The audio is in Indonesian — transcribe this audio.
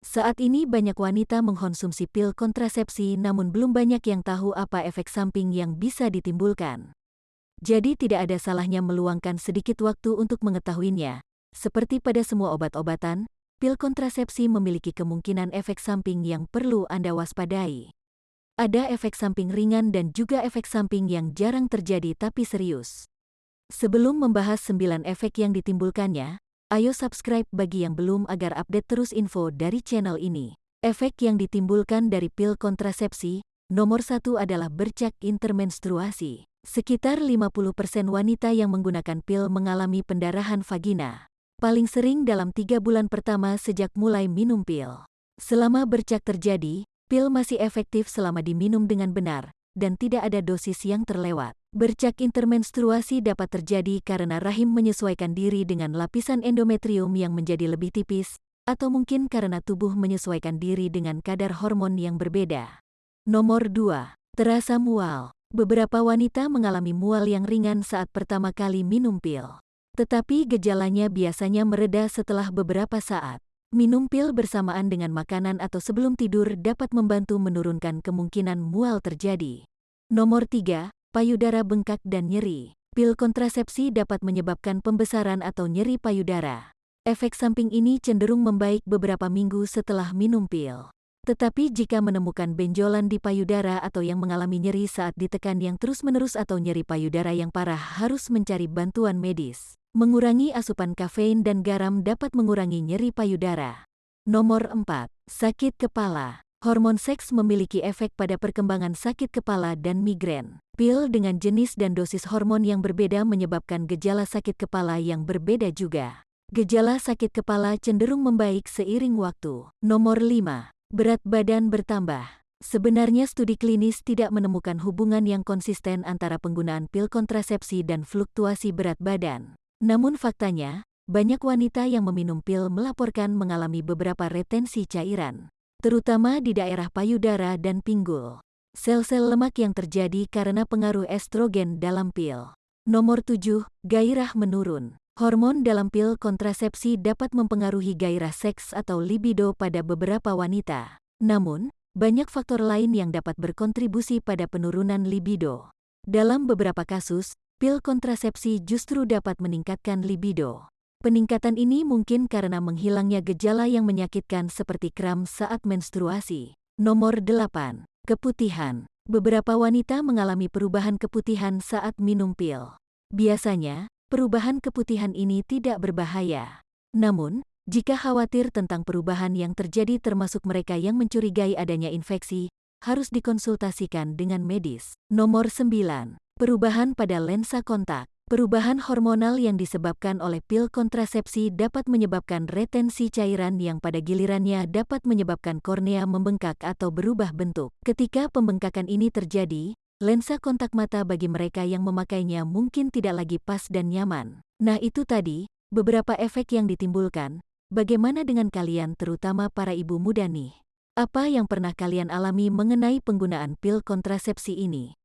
Saat ini banyak wanita mengkonsumsi pil kontrasepsi namun belum banyak yang tahu apa efek samping yang bisa ditimbulkan. Jadi tidak ada salahnya meluangkan sedikit waktu untuk mengetahuinya. Seperti pada semua obat-obatan, pil kontrasepsi memiliki kemungkinan efek samping yang perlu Anda waspadai. Ada efek samping ringan dan juga efek samping yang jarang terjadi tapi serius. Sebelum membahas 9 efek yang ditimbulkannya, ayo subscribe bagi yang belum agar update terus info dari channel ini. Efek yang ditimbulkan dari pil kontrasepsi, nomor 1 adalah bercak intermenstruasi. Sekitar 50% wanita yang menggunakan pil mengalami pendarahan vagina. Paling sering dalam 3 bulan pertama sejak mulai minum pil. Selama bercak terjadi, pil masih efektif selama diminum dengan benar, dan tidak ada dosis yang terlewat. Bercak intermenstruasi dapat terjadi karena rahim menyesuaikan diri dengan lapisan endometrium yang menjadi lebih tipis, atau mungkin karena tubuh menyesuaikan diri dengan kadar hormon yang berbeda. Nomor 2. Terasa mual. Beberapa wanita mengalami mual yang ringan saat pertama kali minum pil. Tetapi gejalanya biasanya mereda setelah beberapa saat. Minum pil bersamaan dengan makanan atau sebelum tidur dapat membantu menurunkan kemungkinan mual terjadi. Nomor 3. Payudara bengkak dan nyeri. Pil kontrasepsi dapat menyebabkan pembesaran atau nyeri payudara. Efek samping ini cenderung membaik beberapa minggu setelah minum pil. Tetapi jika menemukan benjolan di payudara atau yang mengalami nyeri saat ditekan yang terus-menerus atau nyeri payudara yang parah harus mencari bantuan medis. Mengurangi asupan kafein dan garam dapat mengurangi nyeri payudara. Nomor 4. Sakit kepala. Hormon seks memiliki efek pada perkembangan sakit kepala dan migrain. Pil dengan jenis dan dosis hormon yang berbeda menyebabkan gejala sakit kepala yang berbeda juga. Gejala sakit kepala cenderung membaik seiring waktu. Nomor 5. Berat badan bertambah. Sebenarnya studi klinis tidak menemukan hubungan yang konsisten antara penggunaan pil kontrasepsi dan fluktuasi berat badan. Namun faktanya, banyak wanita yang meminum pil melaporkan mengalami beberapa retensi cairan, terutama di daerah payudara dan pinggul. Sel-sel lemak yang terjadi karena pengaruh estrogen dalam pil. Nomor 7. Gairah menurun. Hormon dalam pil kontrasepsi dapat mempengaruhi gairah seks atau libido pada beberapa wanita. Namun, banyak faktor lain yang dapat berkontribusi pada penurunan libido. Dalam beberapa kasus, pil kontrasepsi justru dapat meningkatkan libido. Peningkatan ini mungkin karena menghilangnya gejala yang menyakitkan seperti kram saat menstruasi. Nomor 8. Keputihan. Beberapa wanita mengalami perubahan keputihan saat minum pil. Biasanya, perubahan keputihan ini tidak berbahaya. Namun, jika khawatir tentang perubahan yang terjadi termasuk mereka yang mencurigai adanya infeksi, harus dikonsultasikan dengan medis. Nomor 9. Perubahan pada lensa kontak. Perubahan hormonal yang disebabkan oleh pil kontrasepsi dapat menyebabkan retensi cairan yang pada gilirannya dapat menyebabkan kornea membengkak atau berubah bentuk. Ketika pembengkakan ini terjadi, lensa kontak mata bagi mereka yang memakainya mungkin tidak lagi pas dan nyaman. Nah itu tadi, beberapa efek yang ditimbulkan. Bagaimana dengan kalian terutama para ibu muda nih? Apa yang pernah kalian alami mengenai penggunaan pil kontrasepsi ini?